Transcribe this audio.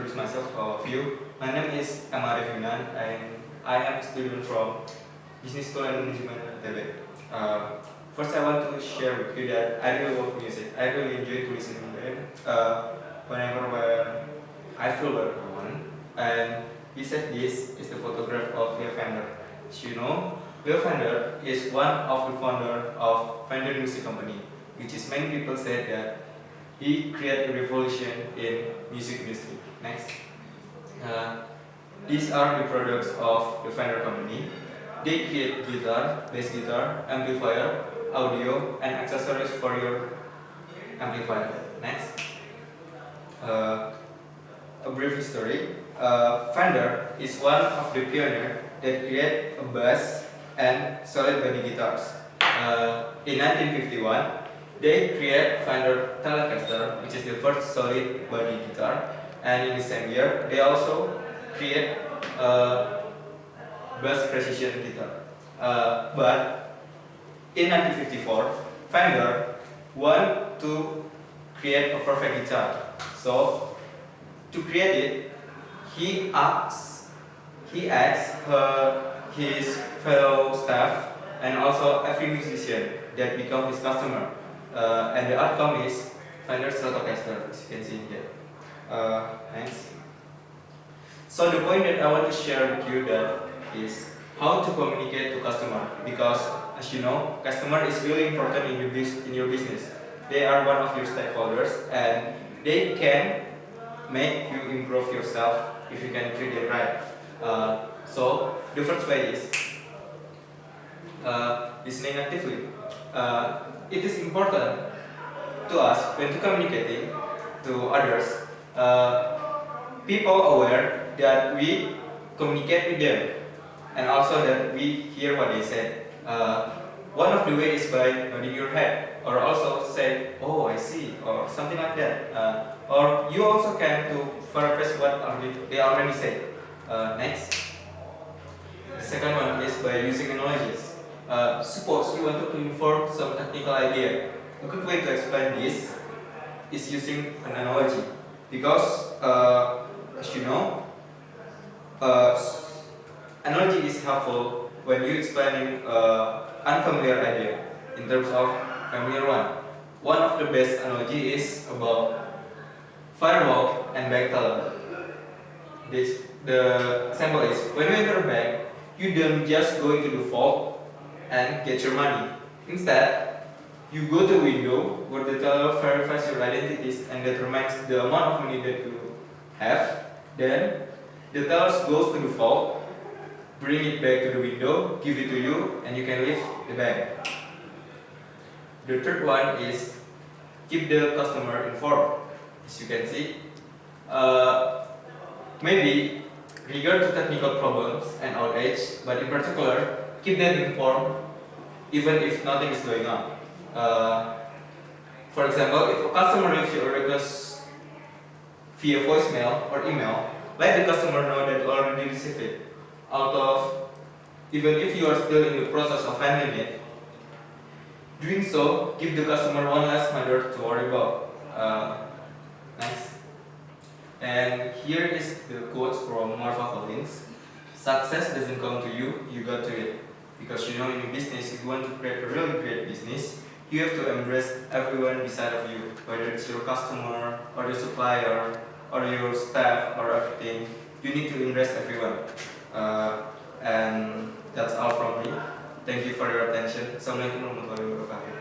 introduce myself to all of you. My name is Arif Yunan, and I am a student from Business School and Management at TB. First, I want to share with you that I really love music. I really enjoy to listen to them whenever I feel what I want. And beside this is the photograph of Leo Fender. As you know, Leo Fender is one of the founder of Fender Music Company, which is many people said that he created a revolution in music industry. Next. These are the products of the Fender company. They create guitar, bass guitar, amplifier, audio, and accessories for your amplifier. Next. A brief history. Fender is one of the pioneers that create a bass and solid body guitars. In 1951, they create Fender Telecaster, which is the first solid body guitar, and in the same year, they also create bass precision guitar. But in 1954, Fender want to create a perfect guitar. So to create it, he asks his fellow staff and also every musician that become his customer, and the outcome is Fender Stratocaster, as you can see here. Next. So the point that I want to share with you that is how to communicate to customer, because as you know, customer is really important in your business. They are one of your stakeholders, and they can make you improve yourself if you can treat it right. So the first way is listening actively. It is important to us when to communicating to others. People aware that we communicate with them, and also that we hear what they say. One of the ways is by nodding your head, or also say, "Oh, I see," or something like that. Or you also can to paraphrase what they already said. Next. The second one is by using analogies. Suppose you wanted to inform some technical idea. A good way to explain this is using an analogy, because as you know, analogy is helpful when you explaining unfamiliar idea in terms of familiar one. One of the best analogy is about firewall and bank teller. The example is when you enter a bank, you don't just go into the vault and get your money. Instead, you go to a window where the teller verifies your identities and determines the amount of money that you have. Then the teller goes to the vault, bring it back to the window, give it to you, and you can leave the bank. The third one is keep the customer informed. As you can see, maybe regard to technical problems and outage, but in particular, keep them informed even if nothing is going on. For example, if a customer leaves you a request via voicemail or email, let the customer know that you already received it. Even if you are still in the process of handling it, doing so, give the customer one less matter to worry about. Next. And here is the quote from Marva Collins. Success doesn't come to you, you got to it. Because you know, in business, if you want to create a really great business, you have to embrace everyone beside of you, whether it's your customer or the supplier or your staff or everything. You need to embrace everyone. And that's all from me. Thank you for your attention. Assalamualaikum warahmatullahi wabarakatuh.